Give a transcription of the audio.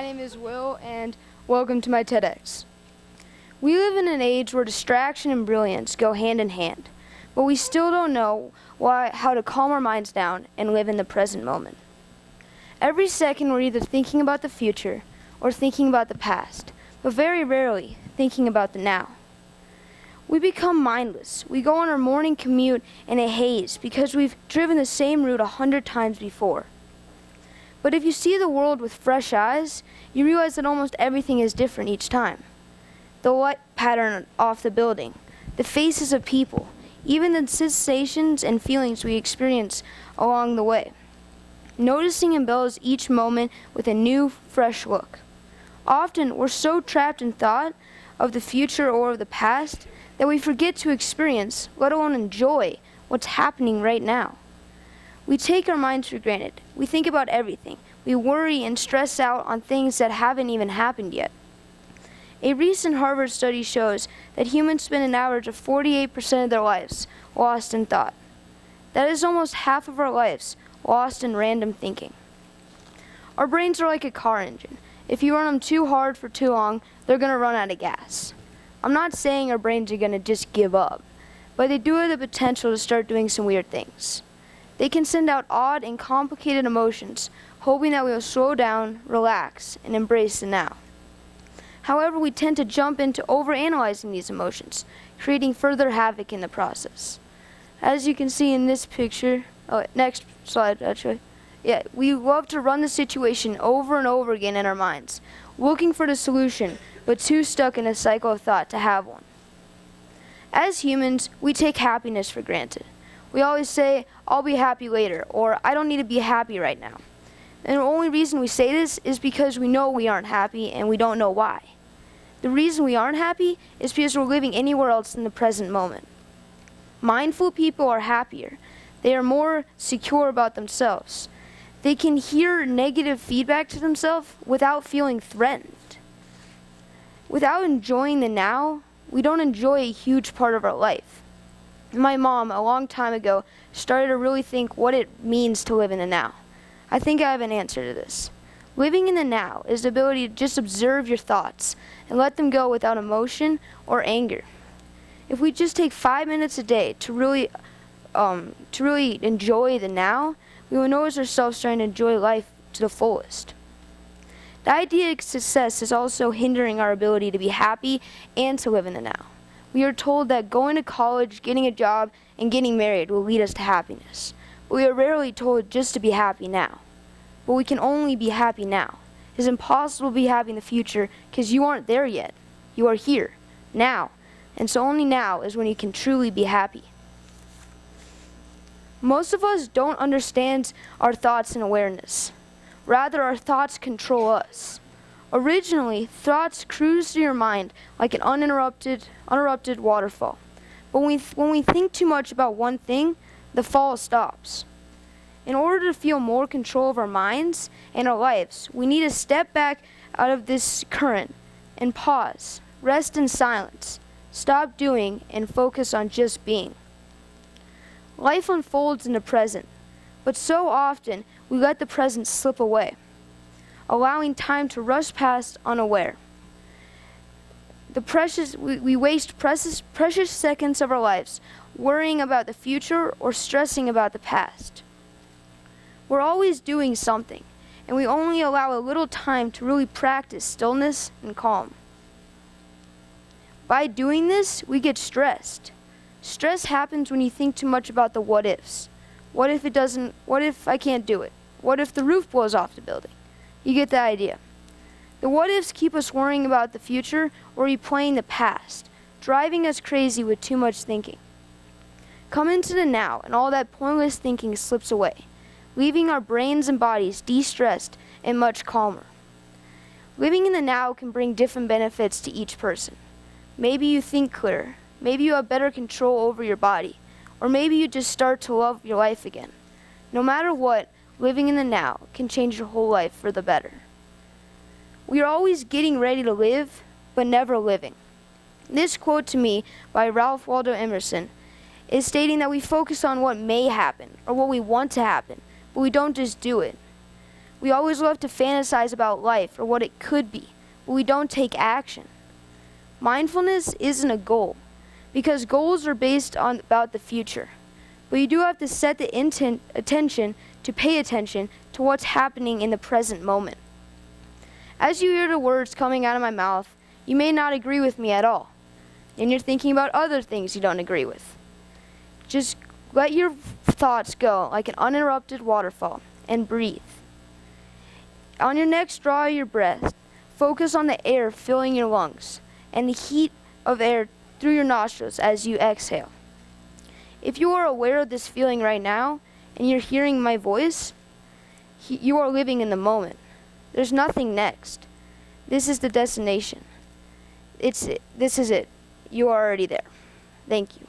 My name is Will, and welcome to my TEDx. We live in an age where distraction and brilliance go hand in hand, but we still don't know how to calm our minds down and live in the present moment. Every second we're either thinking about the future or thinking about the past, but very rarely thinking about the now. We become mindless. We go on our morning commute in a haze because we've driven the same route 100 times before. But if you see the world with fresh eyes, you realize that almost everything is different each time. The light pattern off the building, the faces of people, even the sensations and feelings we experience along the way. Noticing embellishes each moment with a new, fresh look. Often, we're so trapped in thought of the future or of the past that we forget to experience, let alone enjoy, what's happening right now. We take our minds for granted. We think about everything. We worry and stress out on things that haven't even happened yet. A recent Harvard study shows that humans spend an average of 48% of their lives lost in thought. That is almost half of our lives lost in random thinking. Our brains are like a car engine. If you run them too hard for too long, they're going to run out of gas. I'm not saying our brains are going to just give up, but they do have the potential to start doing some weird things. They can send out odd and complicated emotions, hoping that we will slow down, relax, and embrace the now. However, we tend to jump into overanalyzing these emotions, creating further havoc in the process. As you can see in this picture, next slide actually, we love to run the situation over and over again in our minds, looking for the solution, but too stuck in a cycle of thought to have one. As humans, we take happiness for granted. We always say, I'll be happy later, or I don't need to be happy right now. And the only reason we say this is because we know we aren't happy and we don't know why. The reason we aren't happy is because we're living anywhere else in the present moment. Mindful people are happier. They are more secure about themselves. They can hear negative feedback to themselves without feeling threatened. Without enjoying the now, we don't enjoy a huge part of our life. My mom, a long time ago, started to really think what it means to live in the now. I think I have an answer to this. Living in the now is the ability to just observe your thoughts and let them go without emotion or anger. If we just take 5 minutes a day to really enjoy the now, we will notice ourselves starting to enjoy life to the fullest. The idea of success is also hindering our ability to be happy and to live in the now. We are told that going to college, getting a job, and getting married will lead us to happiness. But we are rarely told just to be happy now. But we can only be happy now. It is impossible to be happy in the future because you aren't there yet. You are here, now. And so only now is when you can truly be happy. Most of us don't understand our thoughts and awareness. Rather, our thoughts control us. Originally, thoughts cruise through your mind like an uninterrupted waterfall. But when we think too much about one thing, the fall stops. In order to feel more control of our minds and our lives, we need to step back out of this current and pause, rest in silence, stop doing, and focus on just being. Life unfolds in the present, but so often we let the present slip away, allowing time to rush past unaware. We waste precious seconds of our lives worrying about the future or stressing about the past. We're always doing something, and we only allow a little time to really practice stillness and calm. By doing this, we get stressed. Stress happens when you think too much about the what ifs. What if I can't do it? What if the roof blows off the building? You get the idea. The what ifs keep us worrying about the future or replaying the past, driving us crazy with too much thinking. Come into the now, and all that pointless thinking slips away, leaving our brains and bodies de-stressed and much calmer. Living in the now can bring different benefits to each person. Maybe you think clearer. Maybe you have better control over your body. Or maybe you just start to love your life again. No matter what, living in the now can change your whole life for the better. We are always getting ready to live, but never living. This quote to me by Ralph Waldo Emerson is stating that we focus on what may happen or what we want to happen, but we don't just do it. We always love to fantasize about life or what it could be, but we don't take action. Mindfulness isn't a goal, because goals are based on about the future. But you do have to set the attention to pay attention to what's happening in the present moment. As you hear the words coming out of my mouth, you may not agree with me at all, and you're thinking about other things you don't agree with. Just let your thoughts go like an uninterrupted waterfall and breathe. On your next draw your breath, focus on the air filling your lungs and the heat of air through your nostrils as you exhale. If you are aware of this feeling right now and you're hearing my voice, you are living in the moment. There's nothing next. This is the destination. This is it. You are already there. Thank you.